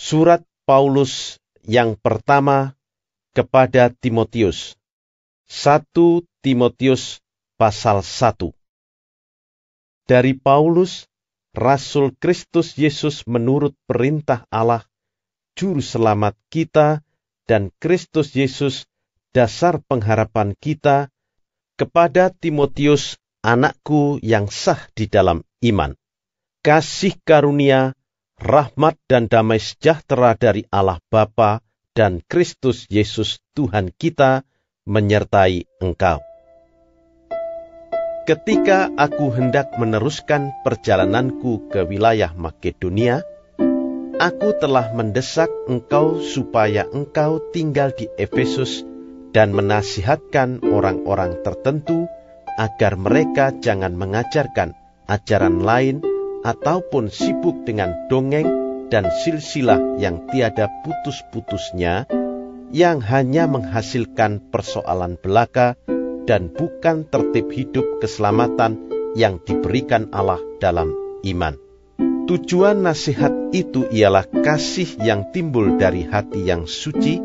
Surat Paulus yang pertama kepada Timotius. 1 Timotius pasal 1. Dari Paulus, Rasul Kristus Yesus menurut perintah Allah, Juru Selamat kita, dan Kristus Yesus, dasar pengharapan kita, kepada Timotius, anakku yang sah di dalam iman. Kasih karunia, rahmat dan damai sejahtera dari Allah Bapa dan Kristus Yesus Tuhan kita menyertai engkau. Ketika aku hendak meneruskan perjalananku ke wilayah Makedonia, aku telah mendesak engkau supaya engkau tinggal di Efesus dan menasihatkan orang-orang tertentu agar mereka jangan mengajarkan ajaran lain ataupun sibuk dengan dongeng dan silsilah yang tiada putus-putusnya, yang hanya menghasilkan persoalan belaka dan bukan tertib hidup keselamatan yang diberikan Allah dalam iman. Tujuan nasihat itu ialah kasih yang timbul dari hati yang suci,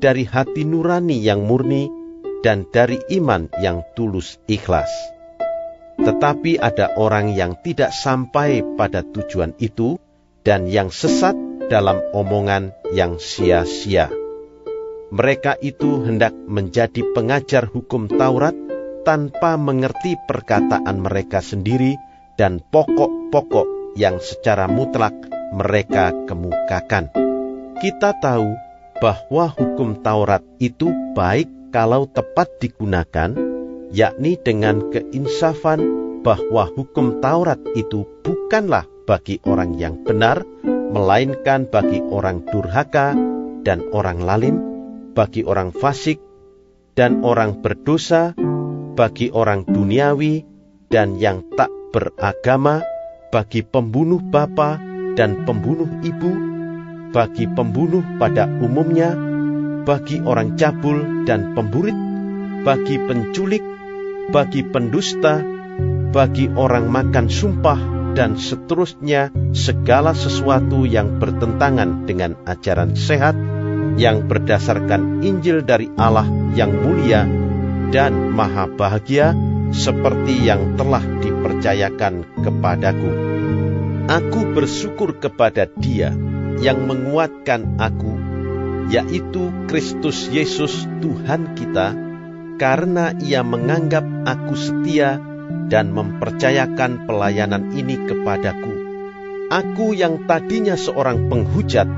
dari hati nurani yang murni, dan dari iman yang tulus ikhlas. Tetapi ada orang yang tidak sampai pada tujuan itu dan yang sesat dalam omongan yang sia-sia. Mereka itu hendak menjadi pengajar hukum Taurat tanpa mengerti perkataan mereka sendiri dan pokok-pokok yang secara mutlak mereka kemukakan. Kita tahu bahwa hukum Taurat itu baik kalau tepat digunakan, yakni dengan keinsafan bahwa hukum Taurat itu bukanlah bagi orang yang benar, melainkan bagi orang durhaka dan orang lalim, bagi orang fasik dan orang berdosa, bagi orang duniawi dan yang tak beragama, bagi pembunuh bapa dan pembunuh ibu, bagi pembunuh pada umumnya, bagi orang cabul dan pemburit, bagi penculik, bagi pendusta, bagi orang makan sumpah, dan seterusnya segala sesuatu yang bertentangan dengan ajaran sehat yang berdasarkan Injil dari Allah yang mulia dan maha bahagia seperti yang telah dipercayakan kepadaku. Aku bersyukur kepada Dia yang menguatkan aku, yaitu Kristus Yesus Tuhan kita, karena Ia menganggap aku setia dan mempercayakan pelayanan ini kepadaku. Aku yang tadinya seorang penghujat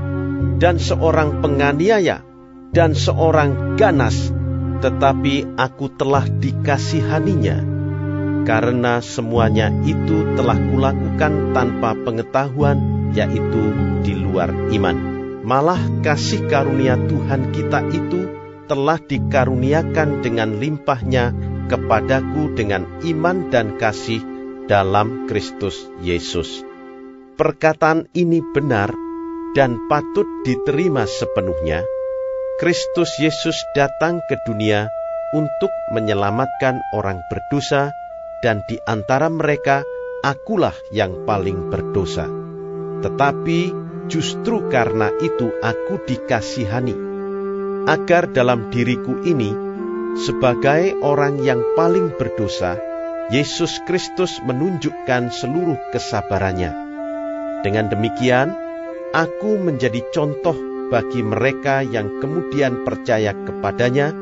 dan seorang penganiaya dan seorang ganas, tetapi aku telah dikasihaninya, karena semuanya itu telah kulakukan tanpa pengetahuan, yaitu di luar iman. Malah kasih karunia Tuhan kita itu telah dikaruniakan dengan limpahnya kepadaku dengan iman dan kasih dalam Kristus Yesus. Perkataan ini benar dan patut diterima sepenuhnya. Kristus Yesus datang ke dunia untuk menyelamatkan orang berdosa, dan di antara mereka akulah yang paling berdosa. Tetapi justru karena itu aku dikasihani, agar dalam diriku ini, sebagai orang yang paling berdosa, Yesus Kristus menunjukkan seluruh kesabarannya. Dengan demikian, aku menjadi contoh bagi mereka yang kemudian percaya kepadanya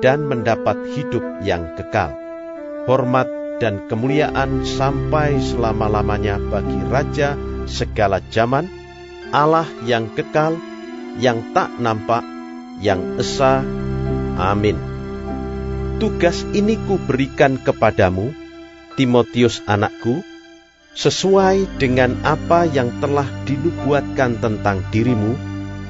dan mendapat hidup yang kekal. Hormat dan kemuliaan sampai selama-lamanya bagi Raja segala zaman, Allah yang kekal, yang tak nampak, yang esa. Amin. Tugas ini kuberikan kepadamu, Timotius anakku, sesuai dengan apa yang telah dinubuatkan tentang dirimu,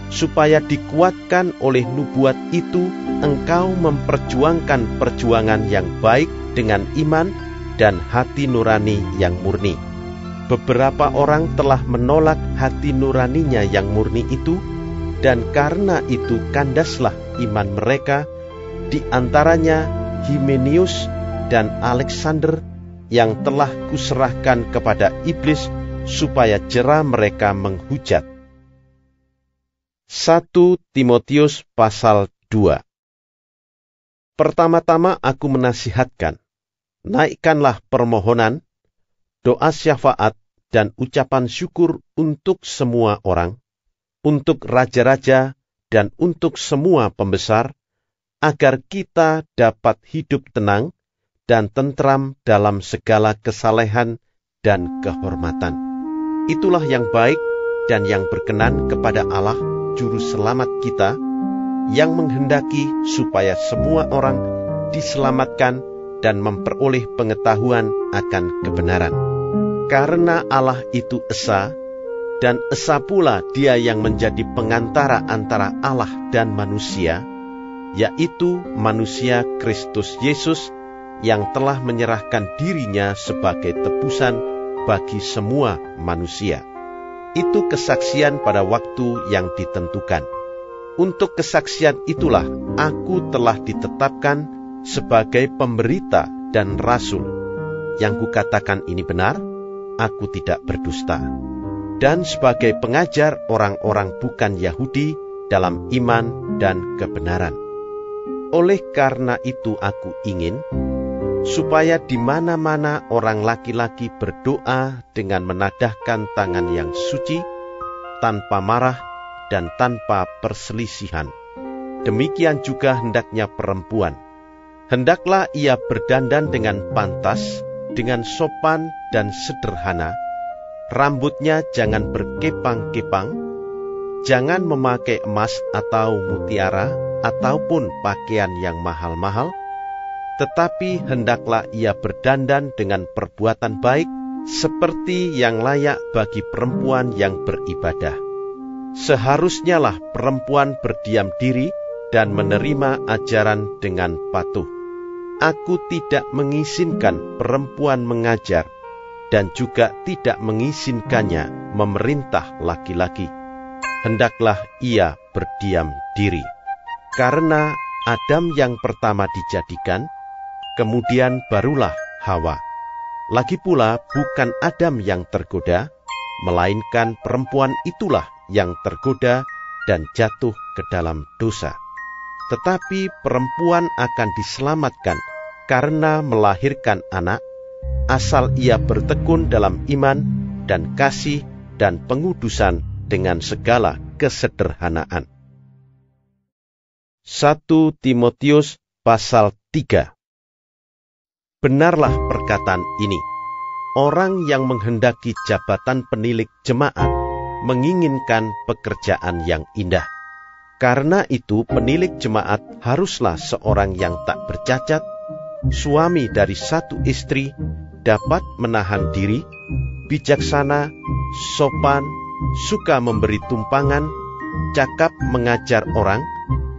supaya dikuatkan oleh nubuat itu engkau memperjuangkan perjuangan yang baik dengan iman dan hati nurani yang murni. Beberapa orang telah menolak hati nuraninya yang murni itu, dan karena itu kandaslah iman mereka, di antaranya Himenius dan Alexander, yang telah kuserahkan kepada iblis supaya jera mereka menghujat. 1 Timotius pasal 2. Pertama-tama aku menasihatkan, naikkanlah permohonan, doa syafaat, dan ucapan syukur untuk semua orang, untuk raja-raja, dan untuk semua pembesar, agar kita dapat hidup tenang dan tentram dalam segala kesalehan dan kehormatan. Itulah yang baik dan yang berkenan kepada Allah, Juru Selamat kita, yang menghendaki supaya semua orang diselamatkan dan memperoleh pengetahuan akan kebenaran. Karena Allah itu esa, dan esa pula Dia yang menjadi pengantara antara Allah dan manusia, yaitu manusia Kristus Yesus yang telah menyerahkan dirinya sebagai tebusan bagi semua manusia. Itu kesaksian pada waktu yang ditentukan. Untuk kesaksian itulah aku telah ditetapkan sebagai pemberita dan rasul. Yang kukatakan ini benar, aku tidak berdusta. Dan sebagai pengajar orang-orang bukan Yahudi dalam iman dan kebenaran. Oleh karena itu aku ingin supaya di mana-mana orang laki-laki berdoa dengan menadahkan tangan yang suci, tanpa marah dan tanpa perselisihan. Demikian juga hendaknya perempuan. Hendaklah ia berdandan dengan pantas, dengan sopan dan sederhana. Rambutnya jangan berkepang-kepang, jangan memakai emas atau mutiara, ataupun pakaian yang mahal-mahal, tetapi hendaklah ia berdandan dengan perbuatan baik, seperti yang layak bagi perempuan yang beribadah. Seharusnyalah perempuan berdiam diri dan menerima ajaran dengan patuh. Aku tidak mengizinkan perempuan mengajar, dan juga tidak mengizinkannya memerintah laki-laki. Hendaklah ia berdiam diri. Karena Adam yang pertama dijadikan, kemudian barulah Hawa. Lagi pula bukan Adam yang tergoda, melainkan perempuan itulah yang tergoda dan jatuh ke dalam dosa. Tetapi perempuan akan diselamatkan karena melahirkan anak, asal ia bertekun dalam iman dan kasih dan pengudusan dengan segala kesederhanaan. 1 Timotius pasal 3. Benarlah perkataan ini. Orang yang menghendaki jabatan penilik jemaat menginginkan pekerjaan yang indah. Karena itu penilik jemaat haruslah seorang yang tak bercacat, suami dari satu istri, dapat menahan diri, bijaksana, sopan, suka memberi tumpangan, cakap mengajar orang,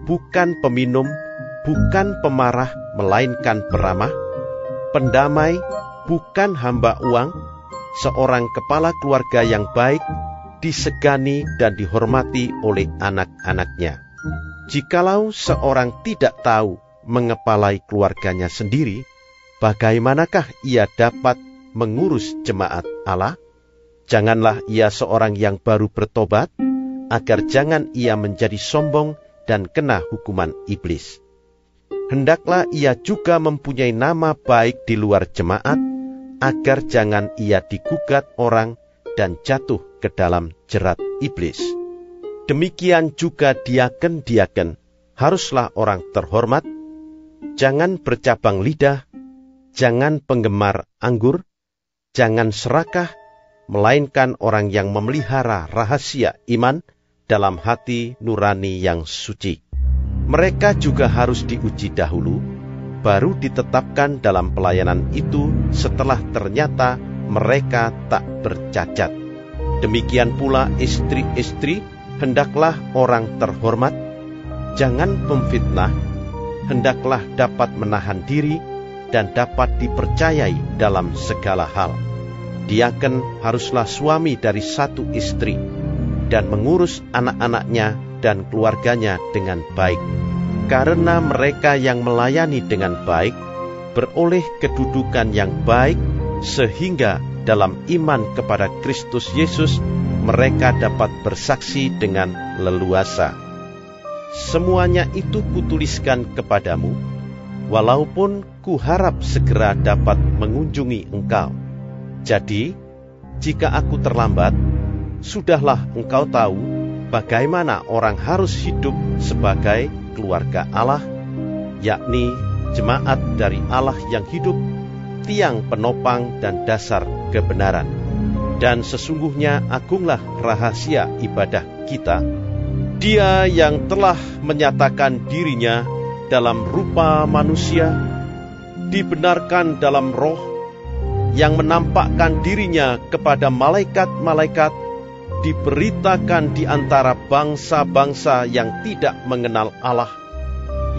bukan peminum, bukan pemarah, melainkan peramah, pendamai, bukan hamba uang, seorang kepala keluarga yang baik, disegani dan dihormati oleh anak-anaknya. Jikalau seorang tidak tahu mengepalai keluarganya sendiri, bagaimanakah ia dapat mengurus jemaat Allah? Janganlah ia seorang yang baru bertobat, agar jangan ia menjadi sombong dan kena hukuman iblis. Hendaklah ia juga mempunyai nama baik di luar jemaat, agar jangan ia digugat orang dan jatuh ke dalam jerat iblis. Demikian juga diaken-diaken haruslah orang terhormat, jangan bercabang lidah, jangan penggemar anggur, jangan serakah, melainkan orang yang memelihara rahasia iman dalam hati nurani yang suci. Mereka juga harus diuji dahulu, baru ditetapkan dalam pelayanan itu setelah ternyata mereka tak bercacat. Demikian pula istri-istri, hendaklah orang terhormat, jangan pemfitnah, hendaklah dapat menahan diri dan dapat dipercayai dalam segala hal. Diaken haruslah suami dari satu istri, dan mengurus anak-anaknya dan keluarganya dengan baik. Karena mereka yang melayani dengan baik, beroleh kedudukan yang baik, sehingga dalam iman kepada Kristus Yesus mereka dapat bersaksi dengan leluasa. Semuanya itu kutuliskan kepadamu, walaupun kuharap segera dapat mengunjungi engkau. Jadi, jika aku terlambat, sudahlah engkau tahu bagaimana orang harus hidup sebagai keluarga Allah, yakni jemaat dari Allah yang hidup, tiang penopang dan dasar kebenaran. Dan sesungguhnya agunglah rahasia ibadah kita. Dia yang telah menyatakan dirinya dalam rupa manusia, dibenarkan dalam roh, yang menampakkan dirinya kepada malaikat-malaikat, diberitakan di antara bangsa-bangsa yang tidak mengenal Allah,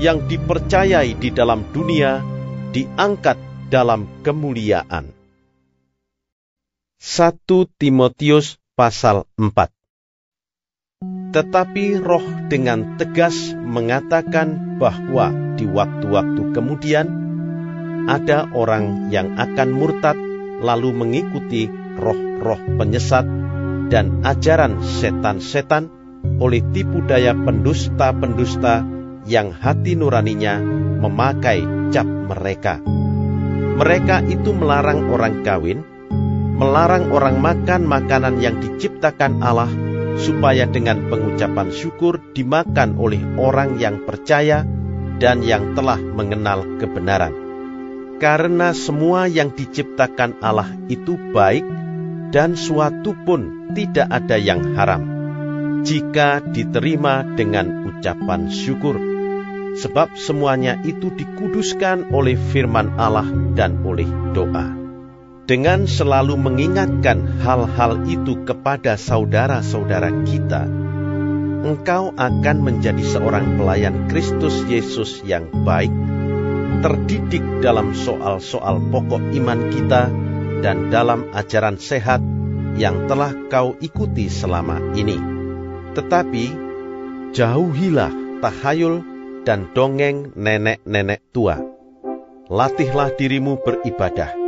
yang dipercayai di dalam dunia, diangkat dalam kemuliaan. 1 Timotius pasal 4. Tetapi Roh dengan tegas mengatakan bahwa di waktu-waktu kemudian ada orang yang akan murtad lalu mengikuti roh-roh penyesat dan ajaran setan-setan oleh tipu daya pendusta-pendusta yang hati nuraninya memakai cap mereka. Mereka itu melarang orang kawin, melarang orang makan makanan yang diciptakan Allah, supaya dengan pengucapan syukur dimakan oleh orang yang percaya dan yang telah mengenal kebenaran. Karena semua yang diciptakan Allah itu baik, dan suatu pun tidak ada yang haram, jika diterima dengan ucapan syukur. Sebab semuanya itu dikuduskan oleh firman Allah dan oleh doa. Dengan selalu mengingatkan hal-hal itu kepada saudara-saudara kita, engkau akan menjadi seorang pelayan Kristus Yesus yang baik, terdidik dalam soal-soal pokok iman kita dan dalam ajaran sehat yang telah kau ikuti selama ini. Tetapi jauhilah tahayul dan dongeng nenek-nenek tua. Latihlah dirimu beribadah.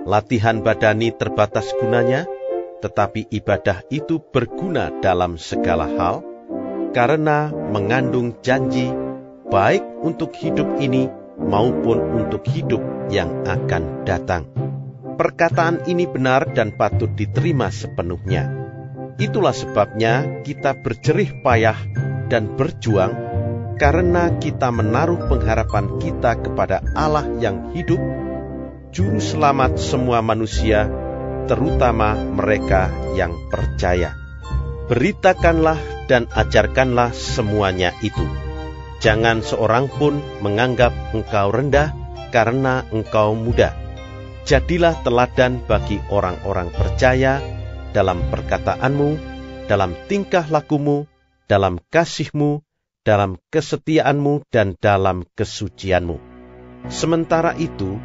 Latihan badani terbatas gunanya, tetapi ibadah itu berguna dalam segala hal, karena mengandung janji baik untuk hidup ini maupun untuk hidup yang akan datang. Perkataan ini benar dan patut diterima sepenuhnya. Itulah sebabnya kita berjerih payah dan berjuang, karena kita menaruh pengharapan kita kepada Allah yang hidup, Juru Selamat semua manusia, terutama mereka yang percaya. Beritakanlah dan ajarkanlah semuanya itu. Jangan seorang pun menganggap engkau rendah karena engkau muda. Jadilah teladan bagi orang-orang percaya dalam perkataanmu, dalam tingkah lakumu, dalam kasihmu, dalam kesetiaanmu, dan dalam kesucianmu. Sementara itu,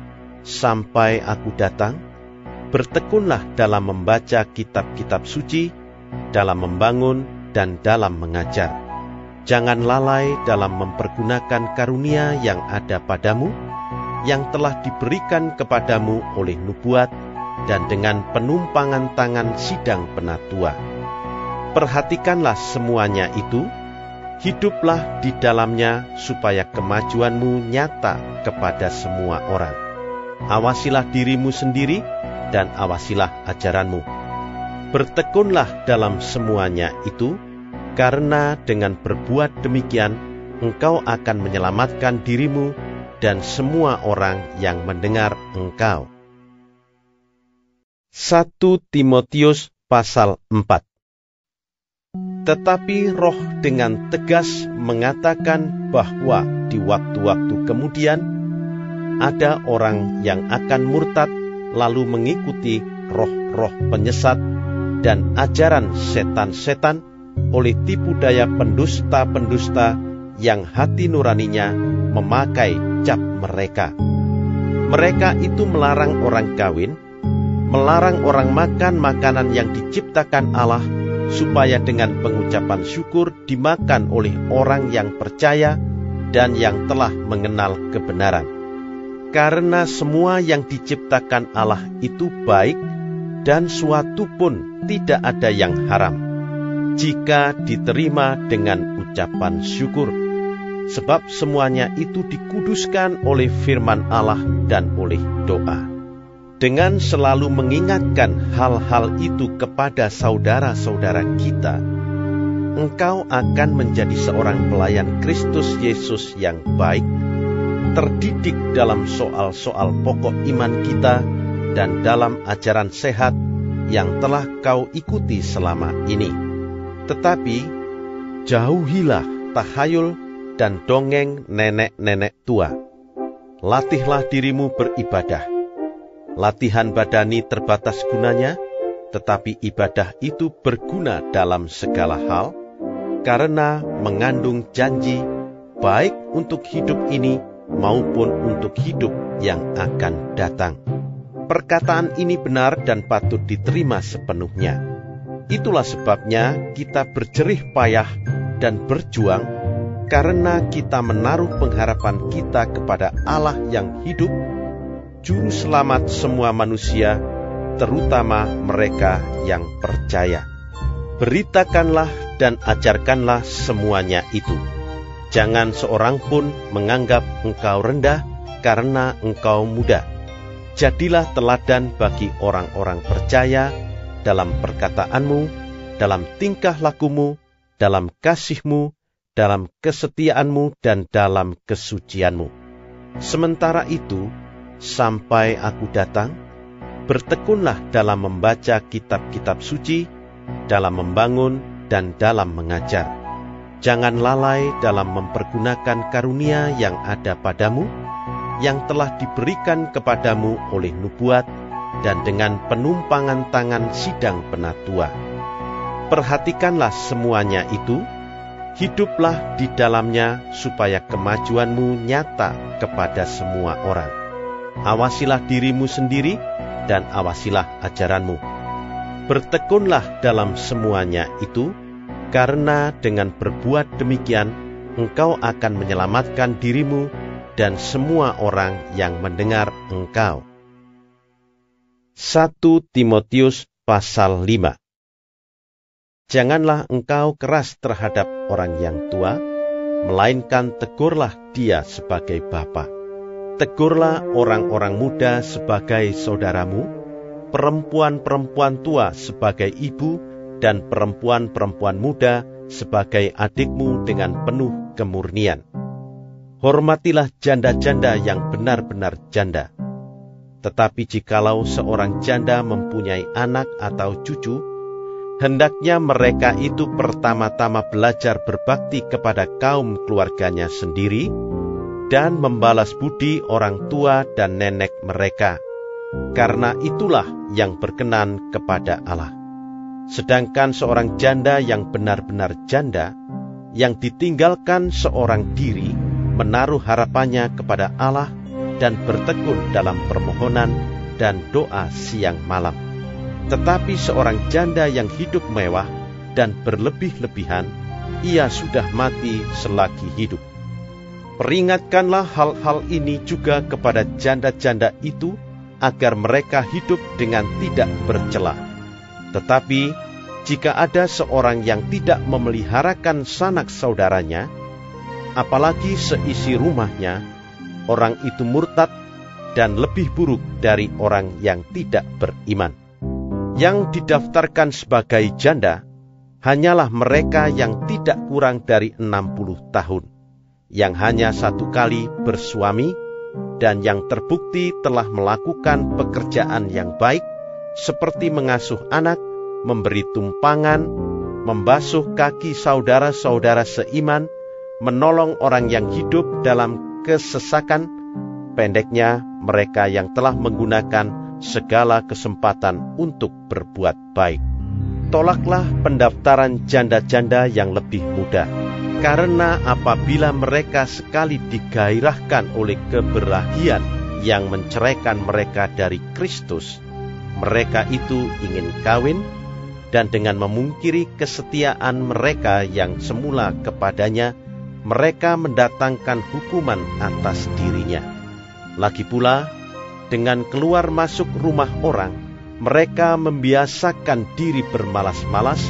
sampai aku datang, bertekunlah dalam membaca kitab-kitab suci, dalam membangun dan dalam mengajar. Jangan lalai dalam mempergunakan karunia yang ada padamu, yang telah diberikan kepadamu oleh nubuat dan dengan penumpangan tangan sidang penatua. Perhatikanlah semuanya itu, hiduplah di dalamnya supaya kemajuanmu nyata kepada semua orang. Awasilah dirimu sendiri dan awasilah ajaranmu. Bertekunlah dalam semuanya itu, karena dengan berbuat demikian, engkau akan menyelamatkan dirimu dan semua orang yang mendengar engkau. 1 Timotius pasal 4. Tetapi Roh dengan tegas mengatakan bahwa di waktu-waktu kemudian ada orang yang akan murtad lalu mengikuti roh-roh penyesat dan ajaran setan-setan oleh tipu daya pendusta-pendusta yang hati nuraninya memakai cap mereka. Mereka itu melarang orang kawin, melarang orang makan makanan yang diciptakan Allah, supaya dengan pengucapan syukur dimakan oleh orang yang percaya dan yang telah mengenal kebenaran. Karena semua yang diciptakan Allah itu baik, dan suatu pun tidak ada yang haram, jika diterima dengan ucapan syukur, sebab semuanya itu dikuduskan oleh firman Allah dan oleh doa. Dengan selalu mengingatkan hal-hal itu kepada saudara-saudara kita, engkau akan menjadi seorang pelayan Kristus Yesus yang baik, terdidik dalam soal-soal pokok iman kita dan dalam ajaran sehat yang telah kau ikuti selama ini. Tetapi jauhilah tahayul dan dongeng nenek-nenek tua. Latihlah dirimu beribadah. Latihan badani terbatas gunanya, tetapi ibadah itu berguna dalam segala hal, karena mengandung janji baik untuk hidup ini maupun untuk hidup yang akan datang. Perkataan ini benar dan patut diterima sepenuhnya. Itulah sebabnya kita berjerih payah dan berjuang, karena kita menaruh pengharapan kita kepada Allah yang hidup, Juru Selamat semua manusia, terutama mereka yang percaya. Beritakanlah dan ajarkanlah semuanya itu. Jangan seorang pun menganggap engkau rendah karena engkau muda. Jadilah teladan bagi orang-orang percaya dalam perkataanmu, dalam tingkah lakumu, dalam kasihmu, dalam kesetiaanmu, dan dalam kesucianmu. Sementara itu, sampai aku datang, bertekunlah dalam membaca kitab-kitab suci, dalam membangun dan dalam mengajar. Jangan lalai dalam mempergunakan karunia yang ada padamu, yang telah diberikan kepadamu oleh nubuat dan dengan penumpangan tangan sidang penatua. Perhatikanlah semuanya itu, hiduplah di dalamnya supaya kemajuanmu nyata kepada semua orang. Awasilah dirimu sendiri dan awasilah ajaranmu. Bertekunlah dalam semuanya itu, karena dengan berbuat demikian, engkau akan menyelamatkan dirimu dan semua orang yang mendengar engkau. 1 Timotius pasal 5. Janganlah engkau keras terhadap orang yang tua, melainkan tegurlah dia sebagai bapa. Tegurlah orang-orang muda sebagai saudaramu, perempuan-perempuan tua sebagai ibu, dan perempuan-perempuan muda sebagai adikmu dengan penuh kemurnian. Hormatilah janda-janda yang benar-benar janda. Tetapi jikalau seorang janda mempunyai anak atau cucu, hendaknya mereka itu pertama-tama belajar berbakti kepada kaum keluarganya sendiri dan membalas budi orang tua dan nenek mereka, karena itulah yang berkenan kepada Allah. Sedangkan seorang janda yang benar-benar janda, yang ditinggalkan seorang diri, menaruh harapannya kepada Allah dan bertekun dalam permohonan dan doa siang malam. Tetapi seorang janda yang hidup mewah dan berlebih-lebihan, ia sudah mati selagi hidup. Peringatkanlah hal-hal ini juga kepada janda-janda itu, agar mereka hidup dengan tidak bercela. Tetapi jika ada seorang yang tidak memeliharakan sanak saudaranya, apalagi seisi rumahnya, orang itu murtad dan lebih buruk dari orang yang tidak beriman. Yang didaftarkan sebagai janda hanyalah mereka yang tidak kurang dari 60 tahun, yang hanya satu kali bersuami, dan yang terbukti telah melakukan pekerjaan yang baik, seperti mengasuh anak, memberi tumpangan, membasuh kaki saudara-saudara seiman, menolong orang yang hidup dalam kesesakan, pendeknya mereka yang telah menggunakan segala kesempatan untuk berbuat baik. Tolaklah pendaftaran janda-janda yang lebih muda, karena apabila mereka sekali digairahkan oleh keberhahian yang menceraikan mereka dari Kristus, mereka itu ingin kawin, dan dengan memungkiri kesetiaan mereka yang semula kepadanya, mereka mendatangkan hukuman atas dirinya. Lagi pula, dengan keluar masuk rumah orang, Mereka membiasakan diri bermalas-malas,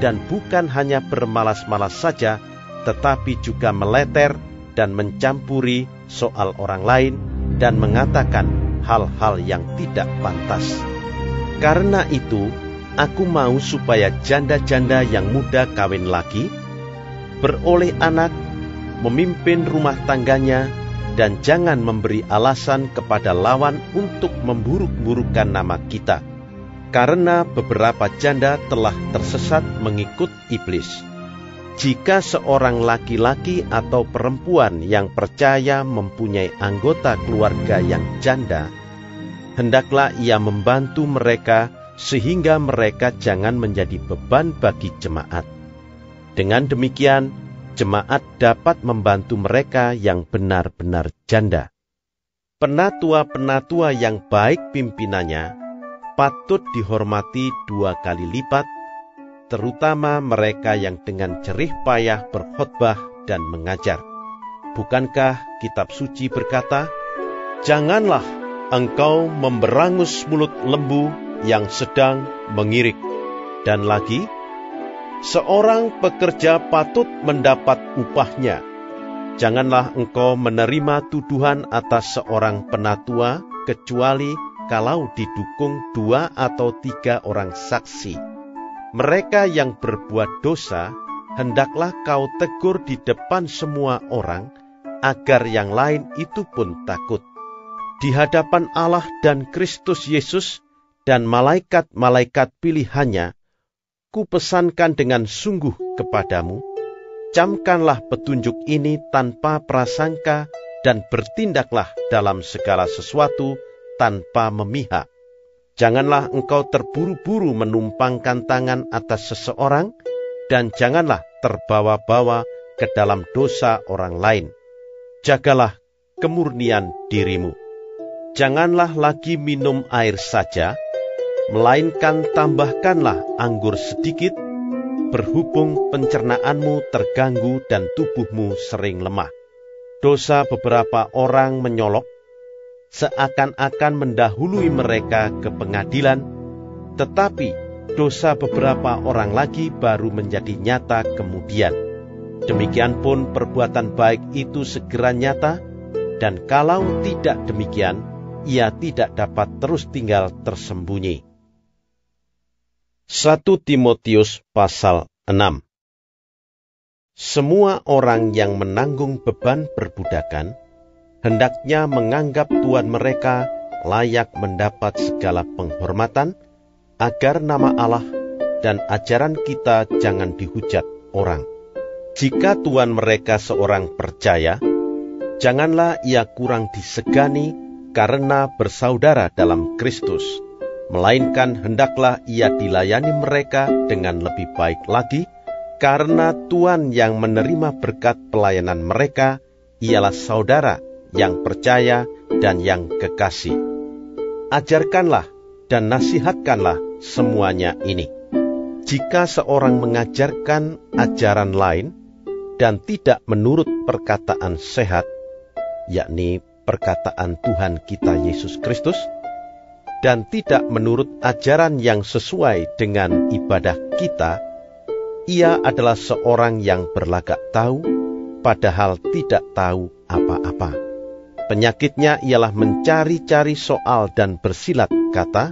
dan bukan hanya bermalas-malas saja, tetapi juga meleter dan mencampuri soal orang lain dan mengatakan hal-hal yang tidak pantas. Karena itu, aku mau supaya janda-janda yang muda kawin lagi, beroleh anak, memimpin rumah tangganya, dan jangan memberi alasan kepada lawan untuk memburuk-burukkan nama kita. Karena beberapa janda telah tersesat mengikut iblis. Jika seorang laki-laki atau perempuan yang percaya mempunyai anggota keluarga yang janda, hendaklah ia membantu mereka sehingga mereka jangan menjadi beban bagi jemaat. Dengan demikian, jemaat dapat membantu mereka yang benar-benar janda. Penatua-penatua yang baik pimpinannya patut dihormati 2 kali lipat, terutama mereka yang dengan jerih payah berkhotbah dan mengajar. Bukankah kitab suci berkata, "Janganlah engkau memberangus mulut lembu yang sedang mengirik." Dan lagi, "Seorang pekerja patut mendapat upahnya. Janganlah engkau menerima tuduhan atas seorang penatua, kecuali kalau didukung 2 atau 3 orang saksi. Mereka yang berbuat dosa, hendaklah kau tegur di depan semua orang, agar yang lain itu pun takut. Di hadapan Allah dan Kristus Yesus dan malaikat-malaikat pilihannya, kupesankan dengan sungguh kepadamu, camkanlah petunjuk ini tanpa prasangka dan bertindaklah dalam segala sesuatu tanpa memihak. Janganlah engkau terburu-buru menumpangkan tangan atas seseorang, dan janganlah terbawa-bawa ke dalam dosa orang lain. Jagalah kemurnian dirimu. Janganlah lagi minum air saja, melainkan tambahkanlah anggur sedikit, berhubung pencernaanmu terganggu dan tubuhmu sering lemah. Dosa beberapa orang menyolok, seakan-akan mendahului mereka ke pengadilan, tetapi dosa beberapa orang lagi baru menjadi nyata kemudian. Demikian pun perbuatan baik itu segera nyata, dan kalau tidak demikian, ia tidak dapat terus tinggal tersembunyi. 1 Timotius pasal 6. Semua orang yang menanggung beban perbudakan hendaknya menganggap tuan mereka layak mendapat segala penghormatan, agar nama Allah dan ajaran kita jangan dihujat orang. Jika tuan mereka seorang percaya, janganlah ia kurang disegani karena bersaudara dalam Kristus, melainkan hendaklah ia dilayani mereka dengan lebih baik lagi, karena tuan yang menerima berkat pelayanan mereka ialah saudara yang percaya dan yang kekasih. Ajarkanlah dan nasihatkanlah semuanya ini. Jika seorang mengajarkan ajaran lain dan tidak menurut perkataan sehat, yakni perkataan Tuhan kita Yesus Kristus, dan tidak menurut ajaran yang sesuai dengan ibadah kita, ia adalah seorang yang berlagak tahu, padahal tidak tahu apa-apa. Penyakitnya ialah mencari-cari soal dan bersilat kata,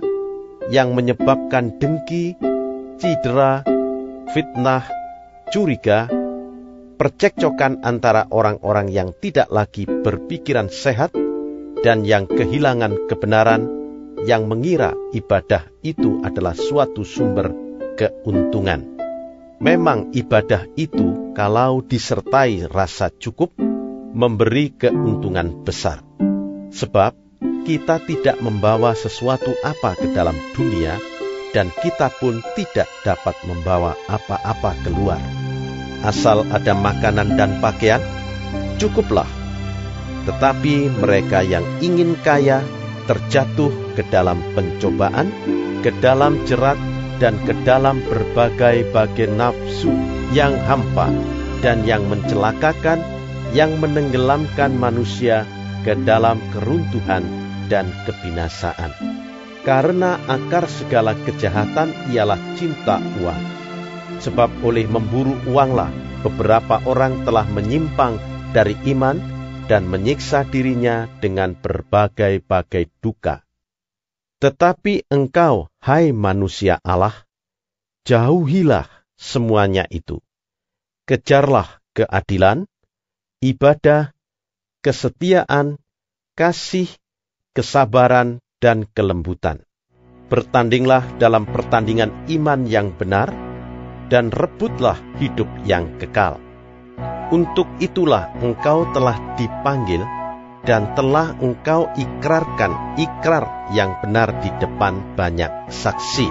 yang menyebabkan dengki, cidera, fitnah, curiga, percekcokan antara orang-orang yang tidak lagi berpikiran sehat dan yang kehilangan kebenaran, yang mengira ibadah itu adalah suatu sumber keuntungan. Memang ibadah itu kalau disertai rasa cukup, memberi keuntungan besar. Sebab kita tidak membawa sesuatu apa ke dalam dunia, dan kita pun tidak dapat membawa apa-apa keluar. Asal ada makanan dan pakaian, cukuplah. Tetapi mereka yang ingin kaya terjatuh ke dalam pencobaan, ke dalam jerat, dan ke dalam berbagai-bagai nafsu yang hampa dan yang mencelakakan, yang menenggelamkan manusia ke dalam keruntuhan dan kebinasaan. karena akar segala kejahatan ialah cinta uang. Sebab oleh memburu uanglah beberapa orang telah menyimpang dari iman dan menyiksa dirinya dengan berbagai-bagai duka. Tetapi engkau, hai manusia Allah, jauhilah semuanya itu. Kejarlah keadilan, ibadah, kesetiaan, kasih, kesabaran, dan kelembutan. Bertandinglah dalam pertandingan iman yang benar, dan rebutlah hidup yang kekal. Untuk itulah engkau telah dipanggil, dan telah engkau ikrarkan ikrar yang benar di depan banyak saksi.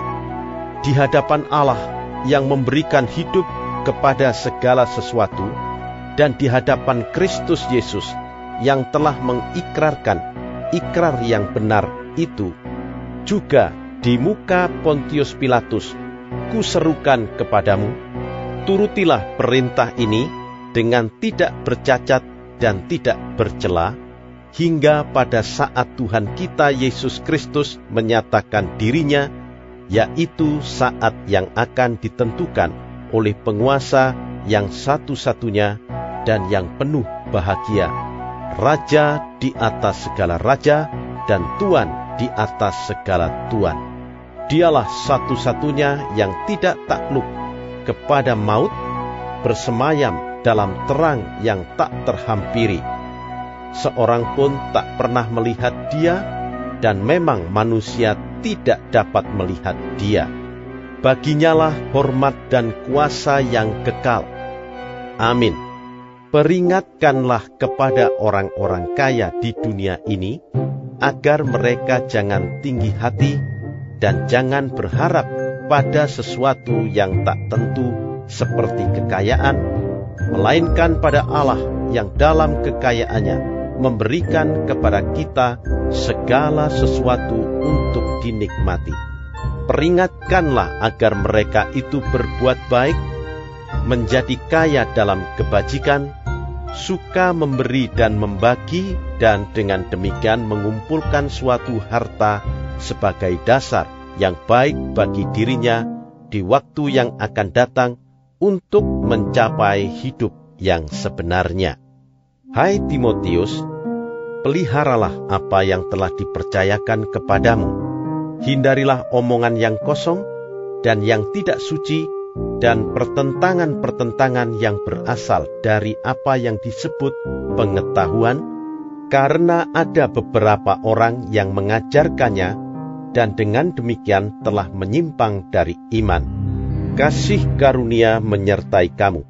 Di hadapan Allah yang memberikan hidup kepada segala sesuatu, dan di hadapan Kristus Yesus yang telah mengikrarkan ikrar yang benar itu, juga di muka Pontius Pilatus, kuserukan kepadamu, turutilah perintah ini dengan tidak bercacat dan tidak bercela, hingga pada saat Tuhan kita Yesus Kristus menyatakan dirinya, yaitu saat yang akan ditentukan oleh penguasa yang satu-satunya dan yang penuh bahagia, Raja di atas segala raja dan Tuan di atas segala tuan. Dialah satu-satunya yang tidak takluk kepada maut, bersemayam dalam terang yang tak terhampiri. Seorang pun tak pernah melihat dia, dan memang manusia tidak dapat melihat dia. Baginyalah hormat dan kuasa yang kekal. Amin. Peringatkanlah kepada orang-orang kaya di dunia ini, agar mereka jangan tinggi hati dan jangan berharap pada sesuatu yang tak tentu seperti kekayaan, melainkan pada Allah yang dalam kekayaannya memberikan kepada kita segala sesuatu untuk dinikmati. Peringatkanlah agar mereka itu berbuat baik, menjadi kaya dalam kebajikan, suka memberi dan membagi, dan dengan demikian mengumpulkan suatu harta sebagai dasar yang baik bagi dirinya di waktu yang akan datang untuk mencapai hidup yang sebenarnya. Hai Timotius, peliharalah apa yang telah dipercayakan kepadamu. Hindarilah omongan yang kosong dan yang tidak suci, dan pertentangan-pertentangan yang berasal dari apa yang disebut pengetahuan, karena ada beberapa orang yang mengajarkannya, dan dengan demikian telah menyimpang dari iman. Kasih karunia menyertai kamu.